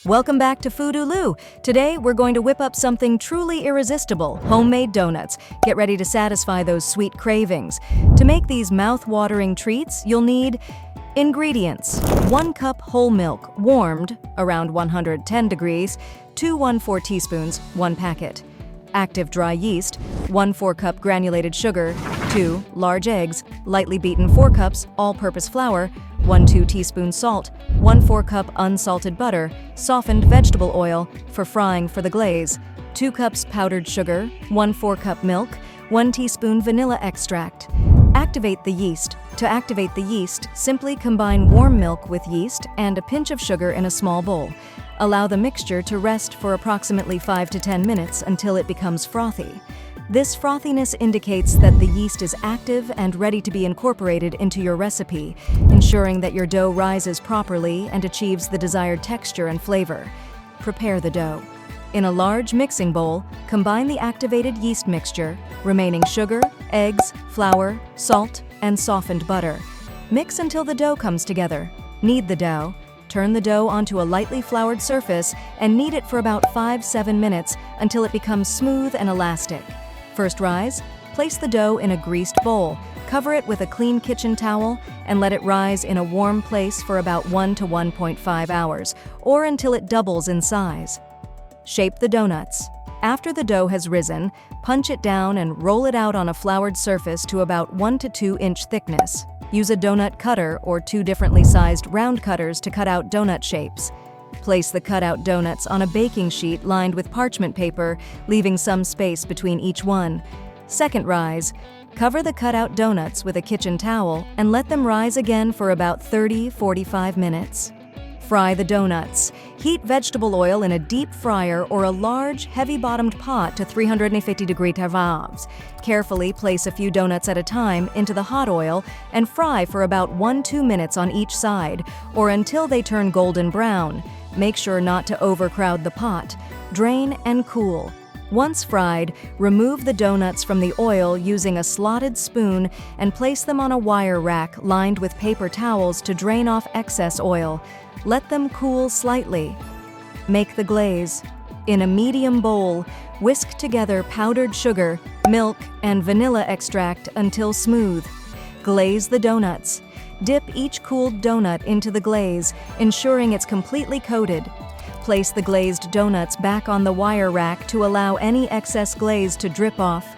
Welcome back to FooDooLoo. Today, we're going to whip up something truly irresistible, homemade donuts. Get ready to satisfy those sweet cravings. To make these mouth-watering treats, you'll need ingredients: 1 cup whole milk, warmed around 110 degrees, 2 1/4 teaspoons, 1 packet. Active dry yeast, 1/4 cup granulated sugar, 2 large eggs, lightly beaten 4 cups all-purpose flour, 1/2 teaspoon salt, 1/4 cup unsalted butter, softened vegetable oil for frying for the glaze, 2 cups powdered sugar, 1/4 cup milk, 1 teaspoon vanilla extract. Activate the yeast. To activate the yeast, simply combine warm milk with yeast and a pinch of sugar in a small bowl. Allow the mixture to rest for approximately 5 to 10 minutes until it becomes frothy. This frothiness indicates that the yeast is active and ready to be incorporated into your recipe, ensuring that your dough rises properly and achieves the desired texture and flavor. Prepare the dough. In a large mixing bowl, combine the activated yeast mixture, remaining sugar, eggs, flour, salt, and softened butter. Mix until the dough comes together. Knead the dough. Turn the dough onto a lightly floured surface and knead it for about 5-7 minutes until it becomes smooth and elastic. First rise, place the dough in a greased bowl, cover it with a clean kitchen towel, and let it rise in a warm place for about 1 to 1.5 hours, or until it doubles in size. Shape the donuts. After the dough has risen, punch it down and roll it out on a floured surface to about 1 to 2 inch thickness. Use a donut cutter or 2 differently sized round cutters to cut out donut shapes. Place the cut-out donuts on a baking sheet lined with parchment paper, leaving some space between each one. Second rise, cover the cut-out donuts with a kitchen towel and let them rise again for about 30-45 minutes. Fry the donuts. Heat vegetable oil in a deep fryer or a large, heavy-bottomed pot to 350-degree tervaves. Carefully place a few donuts at a time into the hot oil and fry for about 1-2 minutes on each side, or until they turn golden brown. Make sure not to overcrowd the pot. Drain and cool. Once fried, remove the donuts from the oil using a slotted spoon and place them on a wire rack lined with paper towels to drain off excess oil. Let them cool slightly. Make the glaze. In a medium bowl, whisk together powdered sugar, milk, and vanilla extract until smooth. Glaze the donuts. Dip each cooled donut into the glaze, ensuring it's completely coated. Place the glazed donuts back on the wire rack to allow any excess glaze to drip off.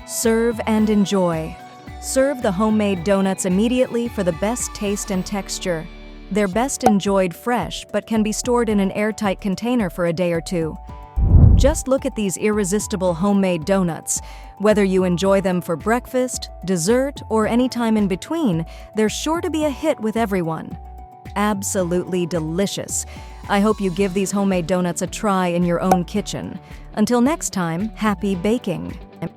Serve and enjoy. Serve the homemade donuts immediately for the best taste and texture. They're best enjoyed fresh, but can be stored in an airtight container for a day or two. Just look at these irresistible homemade donuts. Whether you enjoy them for breakfast, dessert, or any time in between, they're sure to be a hit with everyone. Absolutely delicious. I hope you give these homemade donuts a try in your own kitchen. Until next time, happy baking!